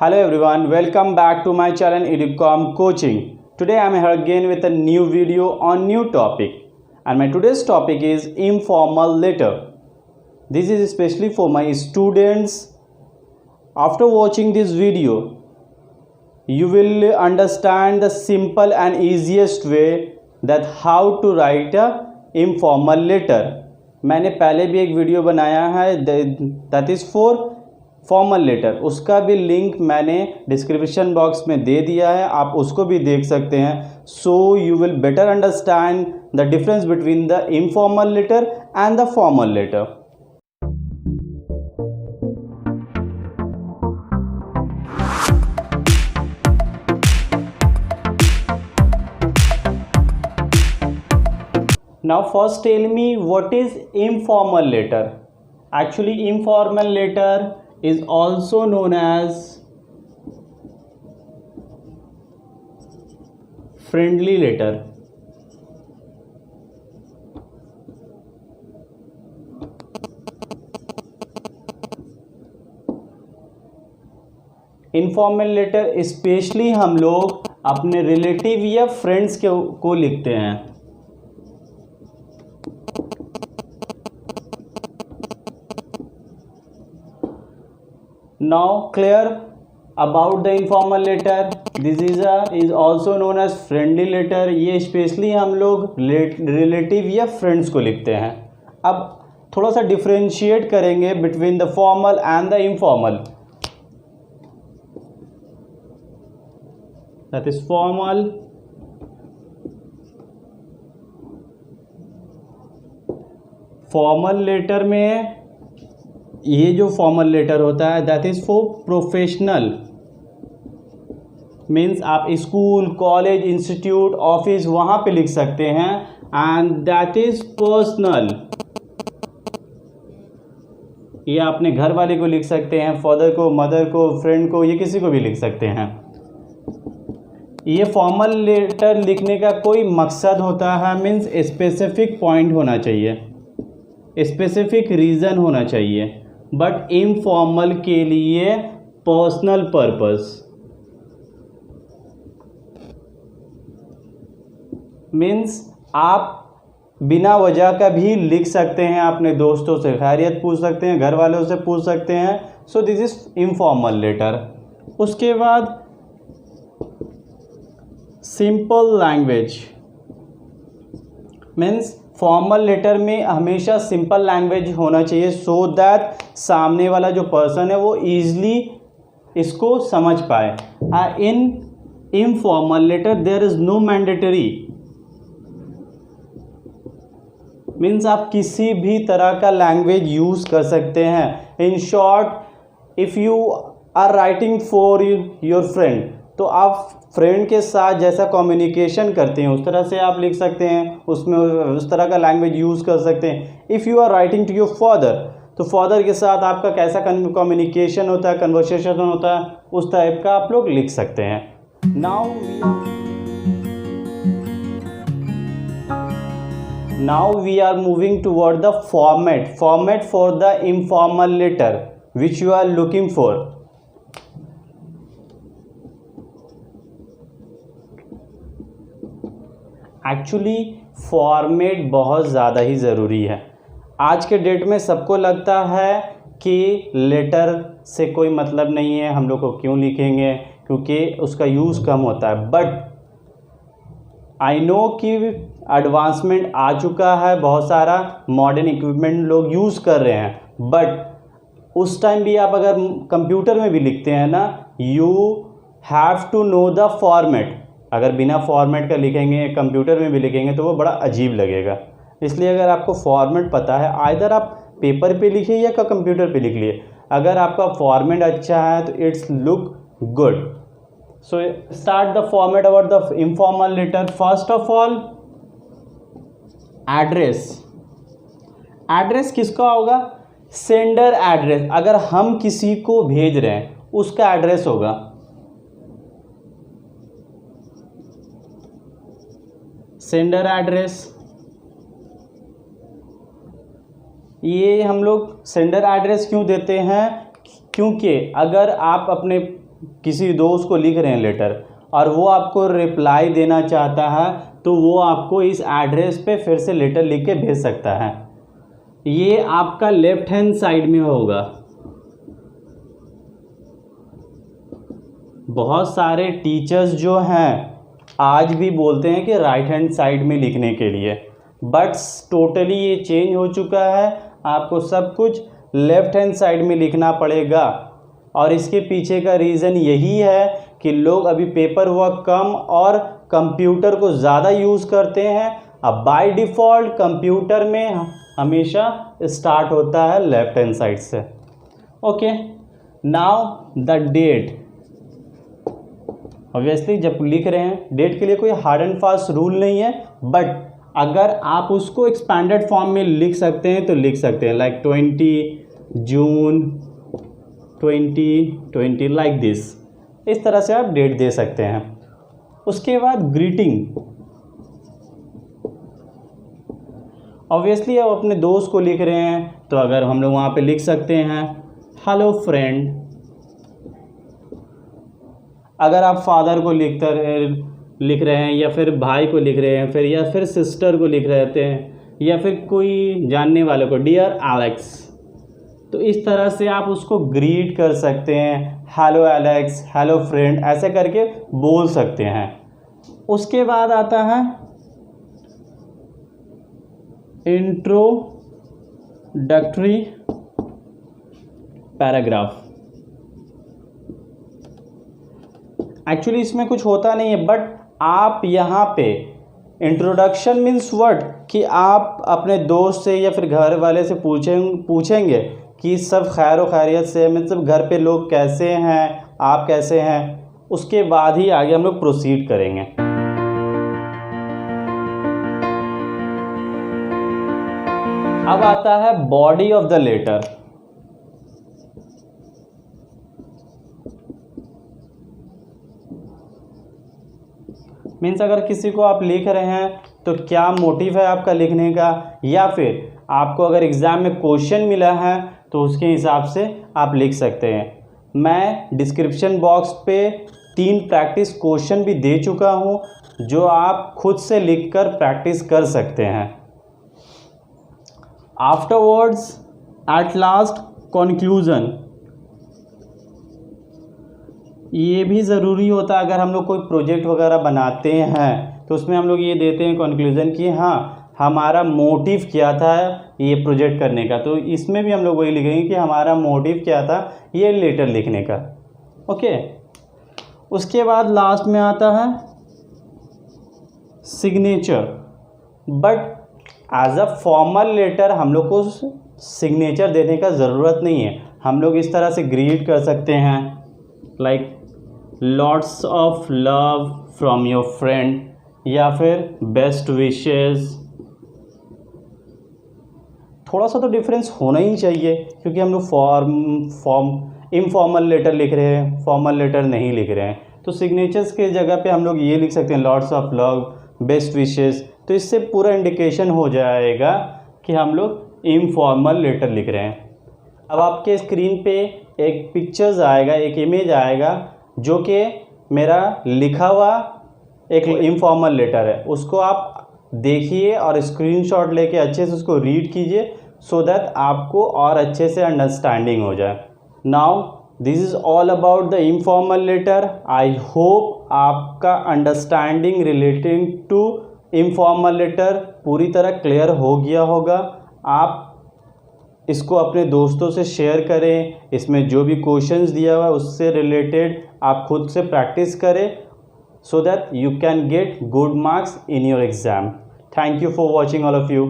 Hello everyone, welcome back to my channel Educom Coaching. Today I am here again with a new video on new topic, and my today's topic is informal letter. This is especially for my students. After watching this video, you will understand the simple and easiest way that how to write a informal letter. मैंने पहले भी एक video बनाया है that is for formal letter, उसका भी link मैंने description box में दे दिया है, आप उसको भी देख सकते हैं. So you will better understand the difference between the informal letter and the formal letter. Now first tell me what is informal letter. Actually informal letter is also known as friendly letter. Informal letter specially हम लोग अपने relative या friends को लिखते हैं. Now clear about the informal letter. This is also known as friendly letter. ये specially हम लोग रिलेटिव या फ्रेंड्स को लिखते हैं. अब थोड़ा सा डिफ्रेंशिएट करेंगे between the formal and the informal. That is formal formal letter में ये जो फॉर्मल लेटर होता है that is for professional. Means आप स्कूल, कॉलेज, इंस्टीट्यूट, ऑफिस वहाँ पे लिख सकते हैं. And that is personal. ये अपने घर वाले को लिख सकते हैं, फादर को, मदर को, फ्रेंड को, ये किसी को भी लिख सकते हैं. ये फॉर्मल लेटर लिखने का कोई मकसद होता है, मीन्स स्पेसिफिक पॉइंट होना चाहिए, स्पेसिफिक रीज़न होना चाहिए. बट इनफॉर्मल के लिए पर्सनल पर्पस, मीन्स आप बिना वजह का भी लिख सकते हैं, अपने दोस्तों से खैरियत पूछ सकते हैं, घर वालों से पूछ सकते हैं. So this is informal letter. उसके बाद simple language, means formal letter में हमेशा सिंपल लैंग्वेज होना चाहिए सो दैट सामने वाला जो पर्सन है वो ईजली इसको समझ पाए. In informal letter there is no mandatory, means आप किसी भी तरह का लैंग्वेज यूज़ कर सकते हैं. In short, if you are writing for your friend, तो आप फ्रेंड के साथ जैसा कम्युनिकेशन करते हैं उस तरह से आप लिख सकते हैं, उसमें उस तरह का लैंग्वेज यूज़ कर सकते हैं. If you are writing to your father, तो फादर के साथ आपका कैसा कम्युनिकेशन होता है, कन्वर्सेशन होता है, उस टाइप का आप लोग लिख सकते हैं. Now we are moving toward the format for the informal letter which you are looking for. Actually format बहुत ज़्यादा ही ज़रूरी है. आज के डेट में सबको लगता है कि लेटर से कोई मतलब नहीं है, हम लोग को क्यों लिखेंगे, क्योंकि उसका यूज़ कम होता है. बट आई नो कि एडवांसमेंट आ चुका है, बहुत सारा मॉडर्न इक्विपमेंट लोग यूज़ कर रहे हैं. बट उस टाइम भी आप अगर कंप्यूटर में भी लिखते हैं ना, you have to know the format. अगर बिना फॉर्मेट का लिखेंगे, कंप्यूटर में भी लिखेंगे तो वो बड़ा अजीब लगेगा. इसलिए अगर आपको फॉर्मेट पता है, आइदर आप पेपर पे लिखिए या कंप्यूटर पे लिख लिए, अगर आपका फॉर्मेट अच्छा है तो it's look good. So start the format about the informal letter. First of all address. Address किसका होगा? Sender address. अगर हम किसी को भेज रहे हैं उसका एड्रेस होगा. Sender address. ये हम लोग सेंडर एड्रेस क्यों देते हैं? क्योंकि अगर आप अपने किसी दोस्त को लिख रहे हैं लेटर और वो आपको रिप्लाई देना चाहता है, तो वो आपको इस एड्रेस पे फिर से लेटर लिख के भेज सकता है। ये आपका लेफ्ट हैंड साइड में होगा। बहुत सारे टीचर्स जो हैं आज भी बोलते हैं कि राइट हैंड साइड में लिखने के लिए, बट टोटली ये चेंज हो चुका है। आपको सब कुछ लेफ्ट हैंड साइड में लिखना पड़ेगा और इसके पीछे का रीज़न यही है कि लोग अभी पेपर वर्क कम और कंप्यूटर को ज़्यादा यूज़ करते हैं। अब बाय डिफ़ॉल्ट कंप्यूटर में हमेशा स्टार्ट होता है लेफ्ट हैंड साइड से। Okay, now the date. Obviously जब लिख रहे हैं डेट के लिए कोई हार्ड एंड फास्ट रूल नहीं है, बट अगर आप उसको एक्सपैंडेड फॉर्म में लिख सकते हैं तो लिख सकते हैं, लाइक 20 जून 2020 लाइक दिस। इस तरह से आप डेट दे सकते हैं। उसके बाद ग्रीटिंग। ऑब्वियसली आप अपने दोस्त को लिख रहे हैं तो अगर हम लोग वहाँ पे लिख सकते हैं हेलो फ्रेंड। अगर आप फादर को लिख रहे हैं या फिर भाई को लिख रहे हैं या फिर सिस्टर को लिख रहे हैं या फिर कोई जानने वाले को डियर एलेक्स, तो इस तरह से आप उसको ग्रीट कर सकते हैं, हेलो एलेक्स, हेलो फ्रेंड, ऐसे करके बोल सकते हैं। उसके बाद आता है इंट्रोडक्टरी पैराग्राफ। एक्चुअली इसमें कुछ होता नहीं है, बट आप यहाँ पे इंट्रोडक्शन मीन्स व्हाट कि आप अपने दोस्त से या फिर घर वाले से पूछेंगे कि सब खैर खैरियत से, मतलब घर पे लोग कैसे हैं, आप कैसे हैं। उसके बाद ही आगे हम लोग प्रोसीड करेंगे। अब आता है body of the letter. Means अगर किसी को आप लिख रहे हैं तो क्या मोटिव है आपका लिखने का, या फिर आपको अगर एग्ज़ाम में क्वेश्चन मिला है तो उसके हिसाब से आप लिख सकते हैं। मैं डिस्क्रिप्शन बॉक्स पे 3 प्रैक्टिस क्वेश्चन भी दे चुका हूँ जो आप खुद से लिखकर प्रैक्टिस कर सकते हैं। Afterwards, at last, conclusion. ये भी ज़रूरी होता है अगर हम लोग कोई प्रोजेक्ट वगैरह बनाते हैं तो उसमें हम लोग ये देते हैं कंक्लूज़न कि हाँ हमारा मोटिव क्या था ये प्रोजेक्ट करने का। तो इसमें भी हम लोग वही लिखेंगे कि हमारा मोटिव क्या था ये लेटर लिखने का। ओके, उसके बाद लास्ट में आता है signature. But as a formal letter हम लोग को सिग्नेचर देने का ज़रूरत नहीं है। हम लोग इस तरह से ग्रीट कर सकते हैं, like lots of love from your friend, या फिर बेस्ट विशेस। थोड़ा सा तो डिफरेंस होना ही चाहिए क्योंकि हम लोग इनफॉर्मल लेटर लिख रहे हैं, फॉर्मल लेटर नहीं लिख रहे हैं। तो सिग्नेचर्स के जगह पे हम लोग ये लिख सकते हैं lots of love, best wishes. तो इससे पूरा इंडिकेशन हो जाएगा कि हम लोग इनफॉर्मल लेटर लिख रहे हैं। अब आपके स्क्रीन पे एक पिक्चर्स आएगा, एक इमेज आएगा जो कि मेरा लिखा हुआ एक इनफॉर्मल लेटर है। उसको आप देखिए और स्क्रीनशॉट लेके अच्छे से उसको रीड कीजिए सो दैट आपको और अच्छे से अंडरस्टैंडिंग हो जाए। Now this is all about the informal letter. I hope आपका understanding relating to informal letter पूरी तरह क्लियर हो गया होगा। आप इसको अपने दोस्तों से शेयर करें, इसमें जो भी क्वेश्चंस दिया हुआ है उससे रिलेटेड आप खुद से प्रैक्टिस करें so that you can get good marks in your exam. Thank you for watching all of you.